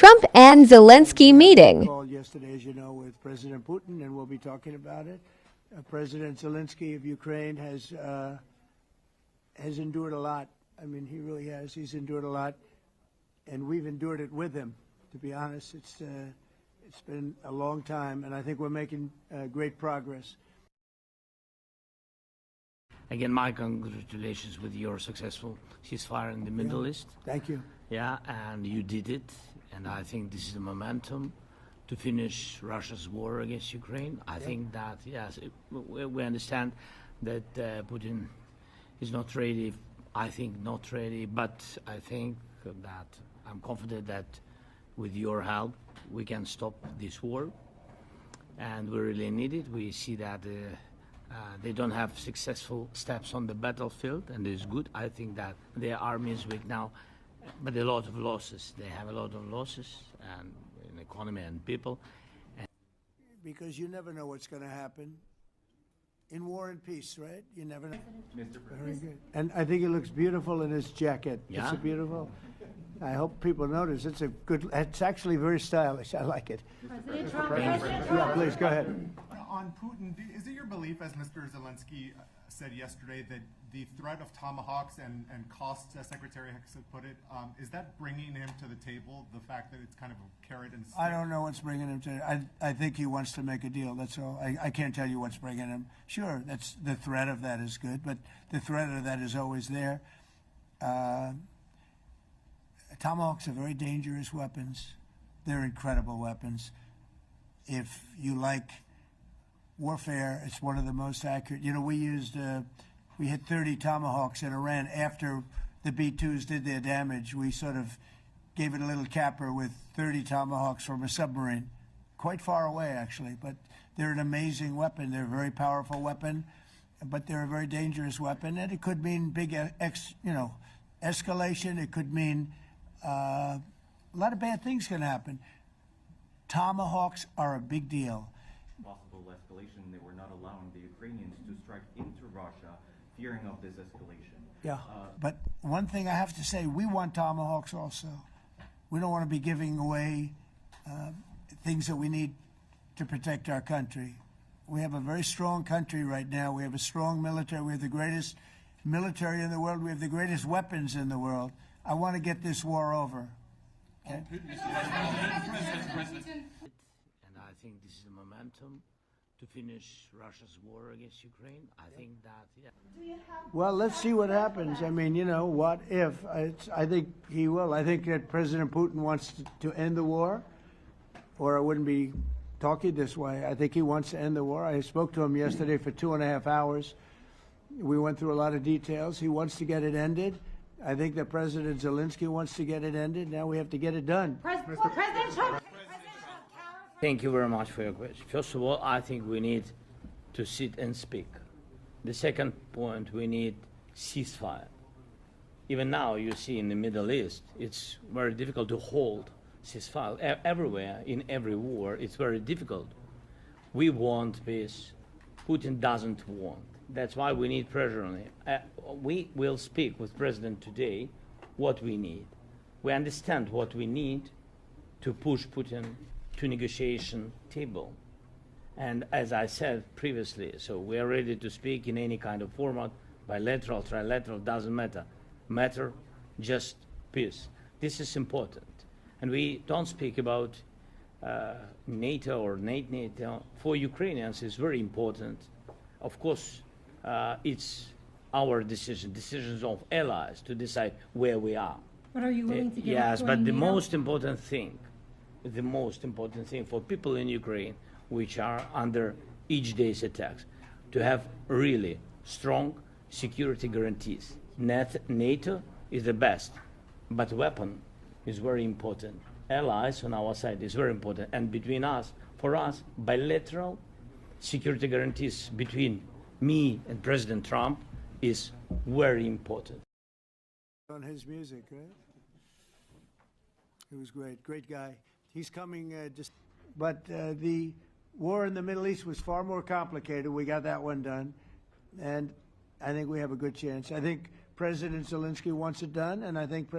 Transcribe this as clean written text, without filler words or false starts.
Trump and Zelensky meeting. Called yesterday, as you know, with President Putin, and we'll be talking about it. President Zelensky of Ukraine has endured a lot. I mean, he really has. He's endured a lot, and we've endured it with him. To be honest, it's been a long time, and I think we're making great progress. Again, my congratulations with your successful ceasefire in the Middle East. Thank you. Yeah, and you did it, and I think this is the momentum to finish Russia's war against Ukraine. I think that, yes, we understand that Putin is not ready. I think not ready, but I think that I'm confident that with your help, we can stop this war, and we really need it. We see that they don't have successful steps on the battlefield, and it's good. I think that their army is weak now, but a lot of losses. They have a lot of losses, and in economy and people. Because you never know what's going to happen. In war and peace, right? You never know. Very good. And I think he looks beautiful in his jacket. Yeah? It's beautiful. I hope people notice. It's a good. It's actually very stylish. I like it. President Trump. Yeah, please go ahead. On Putin, is it your belief, as Mr. Zelensky said yesterday, that the threat of tomahawks and costs, as Secretary Hicks put it, is that bringing him to the table? The fact that it's kind of a carrot and stick? I don't know what's bringing him to. I think he wants to make a deal. That's all. I can't tell you what's bringing him. Sure, that's the threat of that is good, but the threat of that is always there. Tomahawks are very dangerous weapons. They're incredible weapons. If you like warfare, it's one of the most accurate. You know, we hit 30 Tomahawks in Iran after the B-2s did their damage. We sort of gave it a little capper with 30 Tomahawks from a submarine, quite far away actually. But they're an amazing weapon. They're a very powerful weapon, but they're a very dangerous weapon, and it could mean big, escalation. It could mean a lot of bad things can happen. Tomahawks are a big deal. Possible escalation, they were not allowing the Ukrainians to strike into Russia, fearing of this escalation. Yeah, but one thing I have to say, we want Tomahawks also. We don't want to be giving away things that we need to protect our country. We have a very strong country right now. We have a strong military. We have the greatest military in the world. We have the greatest weapons in the world. I want to get this war over. Okay? And I think this is the momentum to finish Russia's war against Ukraine. I think that, yeah. Well, let's see what happens. I mean, what if? I think he will. I think that President Putin wants to end the war, or it wouldn't be talking this way. I think he wants to end the war. I spoke to him yesterday for 2.5 hours. We went through a lot of details. He wants to get it ended. I think that President Zelensky wants to get it ended. Now we have to get it done. President Trump. Thank you very much for your question. First of all, I think we need to sit and speak. The second point, we need ceasefire. Even now, you see in the Middle East, it's very difficult to hold ceasefire. Everywhere, in every war, it's very difficult. We want peace. Putin doesn't want. That's why we need pressure on him. We will speak with President today what we need. We understand what we need to push Putin to negotiation table. And as I said previously, so we are ready to speak in any kind of format, bilateral, trilateral, doesn't matter. Matter just peace. This is important. And we don't speak about NATO or NATO. For Ukrainians, it's very important. Of course, it's our decision, decisions of allies to decide where we are. But are you willing to give Yes, up but the joining NATO? most important thing for people in Ukraine, which are under each day's attacks, to have really strong security guarantees. NATO is the best, but weapon is very important. Allies on our side is very important, and between us, for us, bilateral security guarantees between me and President Trump is very important. On his music, right? He was great guy. He's coming, but the war in the Middle East was far more complicated. We got that one done, and I think we have a good chance. I think President Zelensky wants it done, and I think